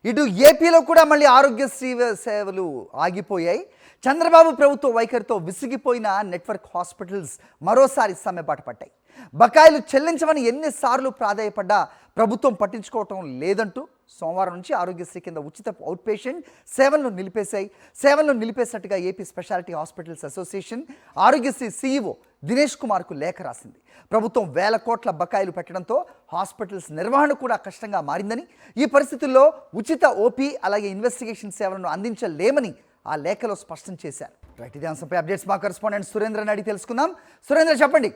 ఇటు ఏపీలో కూడా మళ్ళీ ఆరోగ్యశ్రీ సేవలు ఆగిపోయాయి. చంద్రబాబు ప్రభుత్వ వైఖరితో విసిగిపోయిన నెట్వర్క్ హాస్పిటల్స్ మరోసారి సమ్మెబాట పట్టాయి. బకాయిలు చెల్లించమని ఎన్నిసార్లు ప్రాధాయపడ్డా ప్రభుత్వం పట్టించుకోవటం లేదంటూ సోమవారం నుంచి ఆరోగ్యశ్రీ కింద ఉచిత అవుట్ పేషెంట్ సేవలను నిలిపేసినట్టుగా AP speciality hospitals association Aarogyasri CEO Dinesh కుమార్కు లేఖ రాసింది. ప్రభుత్వం వేల కోట్ల బకాయిలు పెట్టడంతో హాస్పిటల్స్ నిర్వహణ కూడా కష్టంగా మారిందని, ఈ పరిస్థితుల్లో ఉచిత ఓపీ అలాగే ఇన్వెస్టిగేషన్ సేవలను అందించలేమని ఆ లేఖలో స్పష్టం చేశారు. రైట్, ఇదే అంశంపై అప్డేట్స్ మా కరెస్పాండెంట్ సురేంద్రని అడిగి తెలుసుకుందాం. సురేంద్ర, చెప్పండి.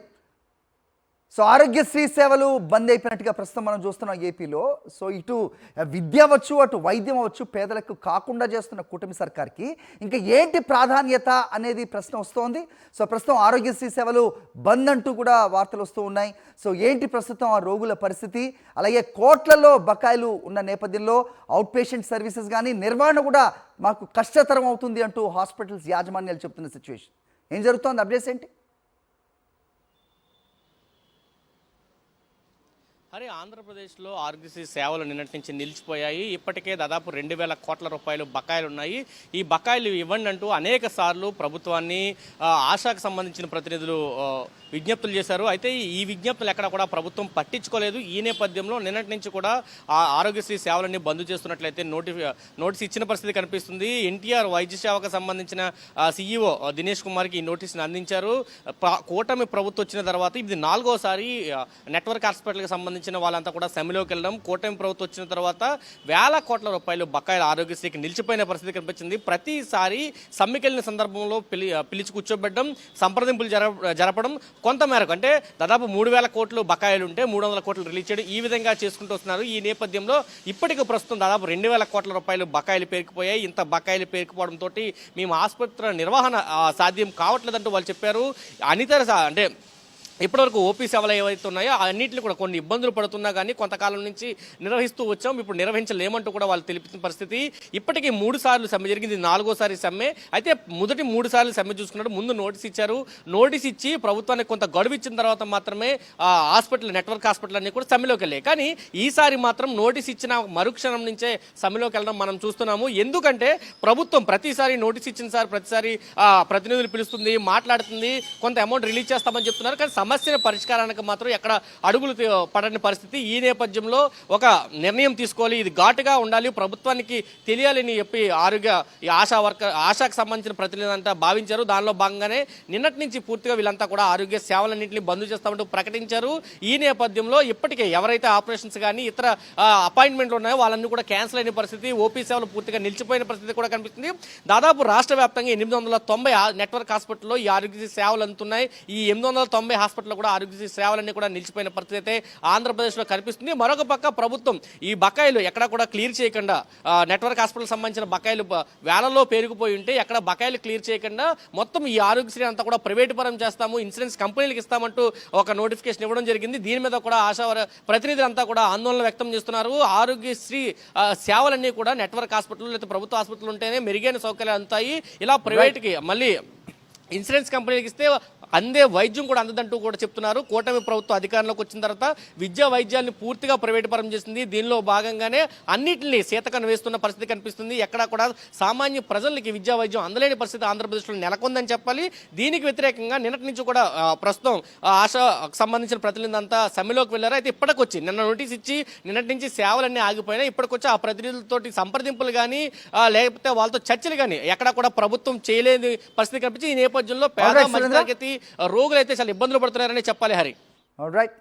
సో ఆరోగ్యశ్రీ సేవలు బంద్ అయిపోయినట్టుగా ప్రస్తుతం మనం చూస్తున్నాం ఏపీలో. సో ఇటు విద్య అవ్వచ్చు, అటు వైద్యం అవ్వచ్చు, పేదలకు కాకుండా చేస్తున్న కూటమి సర్కార్కి ఇంకా ఏంటి ప్రాధాన్యత అనేది ప్రశ్న వస్తోంది. సో ప్రస్తుతం ఆరోగ్యశ్రీ సేవలు బంద్ అంటూ కూడా వార్తలు వస్తూ ఉన్నాయి. సో ఏంటి ప్రస్తుతం ఆ రోగుల పరిస్థితి, అలాగే కోట్లలో బకాయిలు ఉన్న నేపథ్యంలో అవుట్ పేషెంట్ సర్వీసెస్ కానీ నిర్వహణ కూడా మాకు కష్టతరం అవుతుంది అంటూ హాస్పిటల్స్ యాజమాన్యాలు చెప్తున్న సిచ్యువేషన్ ఏం జరుగుతోంది? అప్డేట్స్ ఏంటి? అరే, ఆంధ్రప్రదేశ్లో ఆరోగ్యశ్రీ సేవలు నిన్నటి నుంచి నిలిచిపోయాయి. ఇప్పటికే దాదాపు 2,000 కోట్ల రూపాయలు బకాయిలు ఉన్నాయి. ఈ బకాయిలు ఇవ్వండి అంటూ అనేక సార్లు ప్రభుత్వాన్ని, ఆశాకు సంబంధించిన ప్రతినిధులు విజ్ఞప్తులు చేశారు. అయితే ఈ విజ్ఞప్తులు ఎక్కడ కూడా ప్రభుత్వం పట్టించుకోలేదు. ఈ నేపథ్యంలో నిన్నటి నుంచి కూడా ఆరోగ్యశ్రీ సేవలన్నీ బంద్ చేస్తున్నట్లయితే నోటీస్ ఇచ్చిన పరిస్థితి కనిపిస్తుంది. ఎన్టీఆర్ వైద్య సేవకు సంబంధించిన సీఈఓ దినేష్ కుమార్కి ఈ నోటీసును అందించారు. కూటమి ప్రభుత్వం వచ్చిన తర్వాత ఇది 4వసారి నెట్వర్క్ హాస్పిటల్కి సంబంధించిన వాళ్ళంతా కూడా సమ్మెలోకి వెళ్ళడం. కూటమి ప్రభుత్వం వచ్చిన తర్వాత వేల కోట్ల రూపాయలు బకాయిలు ఆరోగ్యశ్రీకి నిలిచిపోయిన పరిస్థితి కనిపించింది. ప్రతిసారి సమ్మెకెళ్ళిన సందర్భంలో పిలిచి కూర్చోబెట్టడం, సంప్రదింపులు జరపడం, కొంతమేరకు అంటే దాదాపు 3,000 కోట్లు బకాయిలు ఉంటే 300 కోట్లు రిలీజ్ చేయడం, ఈ విధంగా చేసుకుంటూ వస్తున్నారు. ఈ నేపథ్యంలో ఇప్పటికి ప్రస్తుతం దాదాపు 2,000 కోట్ల రూపాయలు బకాయిలు పేరుకుపోయాయి. ఇంత బకాయిలు పేరుకుపోవడంతో మేము ఆసుపత్రుల నిర్వహణ సాధ్యం కావట్లేదంటూ వాళ్ళు చెప్పారు. అంటే ఇప్పటివరకు ఓపీ సేవలు ఏవైతే ఉన్నాయో అన్నింటినీ కూడా కొన్ని ఇబ్బందులు పడుతున్నా కానీ కొంతకాలం నుంచి నిర్వహిస్తూ వచ్చాం, ఇప్పుడు నిర్వహించలేమంటూ కూడా వాళ్ళు తెలిపిన పరిస్థితి. ఇప్పటికీ 3 సార్లు సమ్మె జరిగింది, 4వసారి సమ్మె. అయితే మొదటి 3 సార్లు సమ్మె చూసుకున్నట్టు ముందు నోటీస్ ఇచ్చారు. నోటీస్ ఇచ్చి ప్రభుత్వానికి కొంత గడువు ఇచ్చిన తర్వాత మాత్రమే నెట్వర్క్ హాస్పిటల్ అన్నీ కూడా సమ్మెలోకి వెళ్ళాయి. కానీ ఈసారి మాత్రం నోటీస్ ఇచ్చిన మరుక్షణం నుంచే సమ్మెలోకి వెళ్ళడం మనం చూస్తున్నాము. ఎందుకంటే ప్రభుత్వం ప్రతిసారి నోటీస్ ఇచ్చిన ప్రతిసారి ప్రతినిధులు పిలుస్తుంది, మాట్లాడుతుంది, కొంత అమౌంట్ రిలీజ్ చేస్తామని చెప్తున్నారు. కానీ సమస్యల పరిష్కారానికి మాత్రం ఎక్కడ అడుగులు పడని పరిస్థితి. ఈ నేపథ్యంలో ఒక నిర్ణయం తీసుకోవాలి, ఇది ఘాటుగా ఉండాలి, ప్రభుత్వానికి తెలియాలని చెప్పి ఆశాకు సంబంధించిన ప్రతినిధులు అంతా భావించారు. దానిలో భాగంగానే నిన్నటి నుంచి పూర్తిగా వీళ్ళంతా కూడా ఆరోగ్య సేవలన్నింటినీ బంద్ చేస్తామంటూ ప్రకటించారు. ఈ నేపథ్యంలో ఇప్పటికే ఎవరైతే ఆపరేషన్స్ కానీ ఇతర అపాయింట్మెంట్లు ఉన్నాయో వాళ్ళన్నీ కూడా క్యాన్సిల్ అయిన పరిస్థితి, ఓపీ సేవలు పూర్తిగా నిలిచిపోయిన పరిస్థితి కూడా కనిపిస్తుంది. దాదాపు రాష్ట్ర వ్యాప్తంగా 890 నెట్వర్క్ హాస్పిటల్లో ఈ ఆరోగ్య సేవలు అందుతున్నాయి. ఈ 890 హాస్పిటల్లో కూడా ఆరోగ్యశ్రీ సేవలన్నీ కూడా నిలిచిపోయిన పరిస్థితి అయితే ఆంధ్రప్రదేశ్లో కనిపిస్తుంది. మరొక పక్క ప్రభుత్వం ఈ బకాయిలు ఎక్కడ కూడా క్లియర్ చేయకుండా, నెట్వర్క్ హాస్పిటల్ సంబంధించిన బకాయిలు వేలలో పేరుకుపోయి ఉంటే ఎక్కడ బకాయిలు క్లియర్ చేయకుండా మొత్తం ఈ ఆరోగ్యశ్రీ అంతా కూడా ప్రైవేటు పరం చేస్తాము, ఇన్సూరెన్స్ కంపెనీలకు ఇస్తామంటూ ఒక నోటిఫికేషన్ ఇవ్వడం జరిగింది. దీని మీద కూడా ప్రతినిధులంతా కూడా ఆందోళన వ్యక్తం చేస్తున్నారు. ఆరోగ్యశ్రీ సేవలన్నీ కూడా నెట్వర్క్ హాస్పిటల్ లేదా ప్రభుత్వ హాస్పిటల్ ఉంటేనే మెరుగైన సౌకర్యాలు అందుతాయి. ఇలా ప్రైవేట్కి మళ్ళీ ఇన్సూరెన్స్ కంపెనీలకు ఇస్తే అందే వైద్యం కూడా అందదంటూ కూడా చెప్తున్నారు. కూటమి ప్రభుత్వం అధికారంలోకి వచ్చిన తర్వాత విద్యా వైద్యాన్ని పూర్తిగా ప్రైవేటు పరం చేసింది. దీనిలో భాగంగానే అన్నింటినీ శీతకను వేస్తున్న పరిస్థితి కనిపిస్తుంది. ఎక్కడా కూడా సామాన్య ప్రజలకి విద్యా వైద్యం అందలేని పరిస్థితి ఆంధ్రప్రదేశ్లో నెలకొందని చెప్పాలి. దీనికి వ్యతిరేకంగా నిన్నటి నుంచి కూడా ప్రస్తుతం ఆశాకు సంబంధించిన ప్రతినిధులంతా సమ్మెలోకి వెళ్ళారు. అయితే ఇప్పటికొచ్చి నిన్న నోటీస్ ఇచ్చి నిన్నటి నుంచి సేవలన్నీ ఆగిపోయినాయి. ఇప్పటికొచ్చి ఆ ప్రతినిధులతోటి సంప్రదింపులు కానీ లేకపోతే వాళ్ళతో చర్చలు కానీ ఎక్కడా కూడా ప్రభుత్వం చేయలేని పరిస్థితి కనిపించి ఈ నేపథ్యంలో పేద మధ్యతరగతి రోగులు అయితే చాలా ఇబ్బందులు పడుతున్నారని చెప్పాలి. Hari, all right.